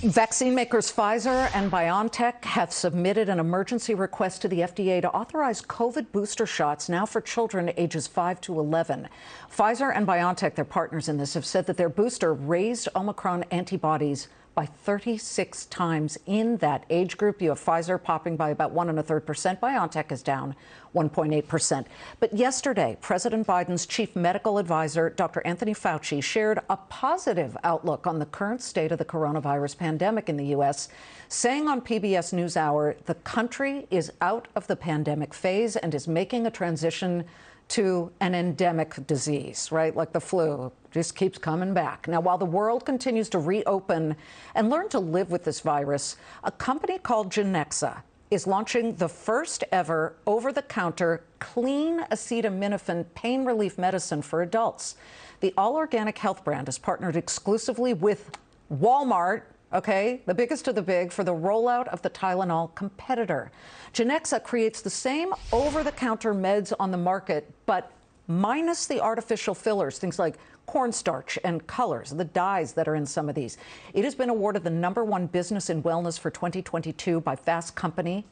Vaccine makers Pfizer and BioNTech have submitted an emergency request to the FDA to authorize COVID booster shots now for children ages 5 to 11. Pfizer and BioNTech, their partners in this, have said that their booster raised Omicron antibodies by 36 times in that age group. You have Pfizer popping by about 1 1/3%. BioNTech is down 1.8%. But yesterday, President Biden's chief medical advisor, Dr. Anthony Fauci, shared a positive outlook on the current state of the coronavirus pandemic in the U.S., saying on PBS NewsHour the country is out of the pandemic phase and is making a transition to an endemic disease, right? Like the flu, just keeps coming back. Now, while the world continues to reopen and learn to live with this virus, a company called Genexa is launching the first ever over-the-counter clean acetaminophen pain relief medicine for adults. The all-organic health brand has partnered exclusively with Walmart, okay, the biggest of the big, for the rollout of the Tylenol competitor. Genexa creates the same over-the-counter meds on the market, but minus the artificial fillers, things like cornstarch and colors, the dyes that are in some of these. It has been awarded the #1 business in wellness for 2022 by Fast Company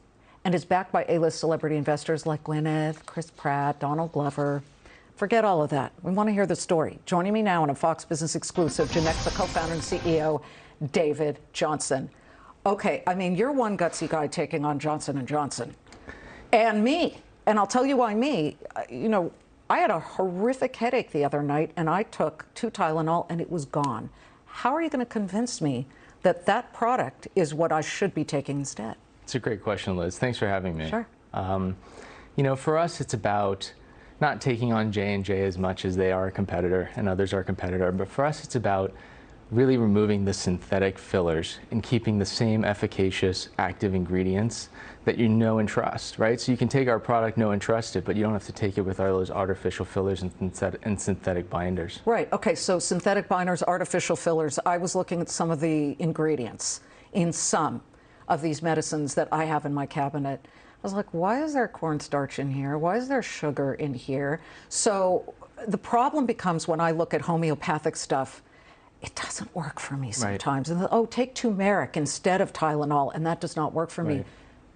and is backed by A-list celebrity investors like Gwyneth, Chris Pratt, Donald Glover. Forget all of that. We want to hear the story. Joining me now in a Fox Business exclusive, Genexa co-founder and CEO, David Johnson. Okay, I mean, you're one gutsy guy taking on Johnson & Johnson. And me. And I'll tell you why me. You know, I had a horrific headache the other night, and I took 2 Tylenol, and it was gone. How are you going to convince me that that product is what I should be taking instead? It's a great question, Liz. Thanks for having me. Sure. You know, for us, it's about not taking on J&J as much as they are a competitor and others are a competitor, but for us, it's about really removing the synthetic fillers and keeping the same efficacious active ingredients that you know and trust, right? So you can take our product, know and trust it, but you don't have to take it with all those artificial fillers and synthetic binders. Right. Okay. So synthetic binders, artificial fillers. I was looking at some of the ingredients in some of these medicines that I have in my cabinet. I was like, why is there cornstarch in here? Why is there sugar in here? So the problem becomes when I look at homeopathic stuff, it doesn't work for me sometimes. Right. And oh, take turmeric instead of Tylenol, and that does not work for me.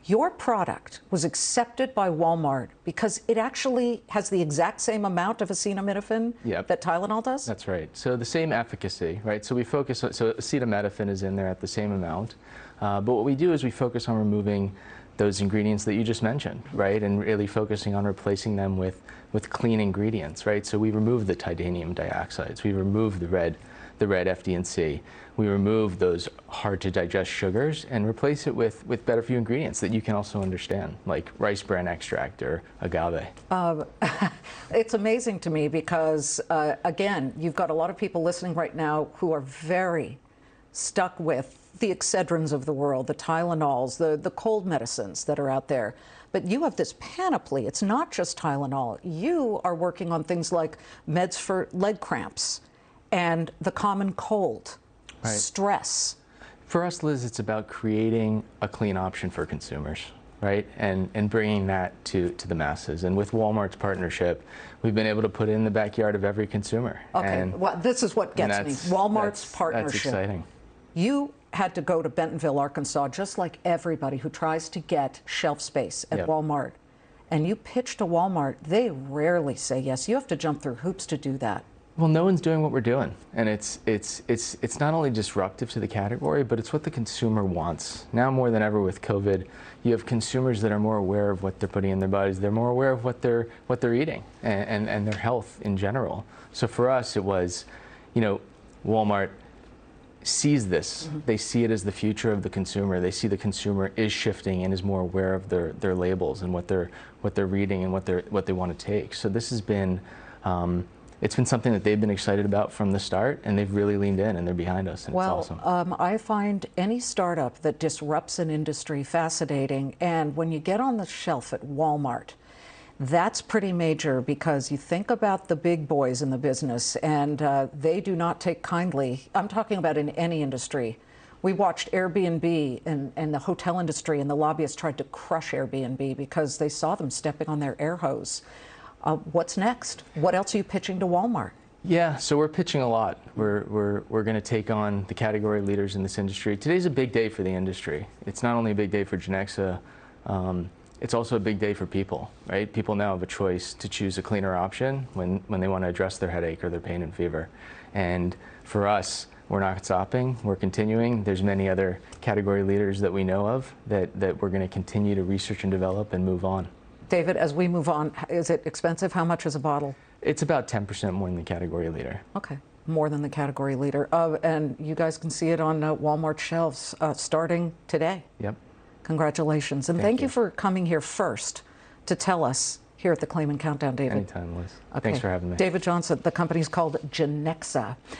Your product was accepted by Walmart because it actually has the exact same amount of acetaminophen that Tylenol does? That's right. So the same efficacy, right? So we focus on, so acetaminophen is in there at the same amount. But what we do is we focus on removing those ingredients that you just mentioned, right? And really focusing on replacing them with clean ingredients, right? So we remove the titanium dioxides, we remove the red FD&C. We remove those hard to digest sugars and replace it with better for you ingredients that you can also understand, like rice bran extract or agave. It's amazing to me because, again, you've got a lot of people listening right now who are very stuck with the Excedrins of the world, the Tylenols, the cold medicines that are out there. But you have this panoply. It's not just Tylenol. You are working on things like meds for leg cramps and the common cold, stress. For us, Liz, it's about creating a clean option for consumers, right? And bringing that to the masses. And with Walmart's partnership, we've been able to put it in the backyard of every consumer. Okay, well, this is what gets me. Walmart's partnership. That's exciting. You had to go to Bentonville, Arkansas, just like everybody who tries to get shelf space at Walmart. And you pitch to Walmart, they rarely say yes. You have to jump through hoops to do that. Well, no one's doing what we're doing, and it's not only disruptive to the category, but it's what the consumer wants. Now more than ever with COVID, you have consumers that are more aware of what they're putting in their bodies. They're more aware of what they're eating and their health in general. So for us, it was, you know, Walmart sees this. They see it as the future of the consumer. They see the consumer is shifting and is more aware of their labels and what they're reading and what they want to take. So this has been. It's been something that they've been excited about from the start, and they've really leaned in, and they're behind us, and well, it's awesome. I find any startup that disrupts an industry fascinating, and when you get on the shelf at Walmart, that's pretty major because you think about the big boys in the business, and they do not take kindly. I'm talking about in any industry. We watched Airbnb and the hotel industry, and the lobbyists tried to crush Airbnb because they saw them stepping on their air hose. What's next? What else are you pitching to Walmart? Yeah, so we're pitching a lot. We're going to take on the category leaders in this industry. Today's a big day for the industry. It's not only a big day for Genexa, it's also a big day for people, right? People now have a choice to choose a cleaner option when they want to address their headache or their pain and fever. And for us, we're not stopping, we're continuing. There's many other category leaders that we know of that we're going to continue to research and develop and move on. David, as we move on, is it expensive? How much is a bottle? It's about 10% more than the category leader. Okay, more than the category leader. And you guys can see it on Walmart shelves starting today. Yep. Congratulations. And thank you for coming here first to tell us here at the Claman Countdown, David. Anytime, Liz. Okay. Thanks for having me. David Johnson, the company's called Genexa.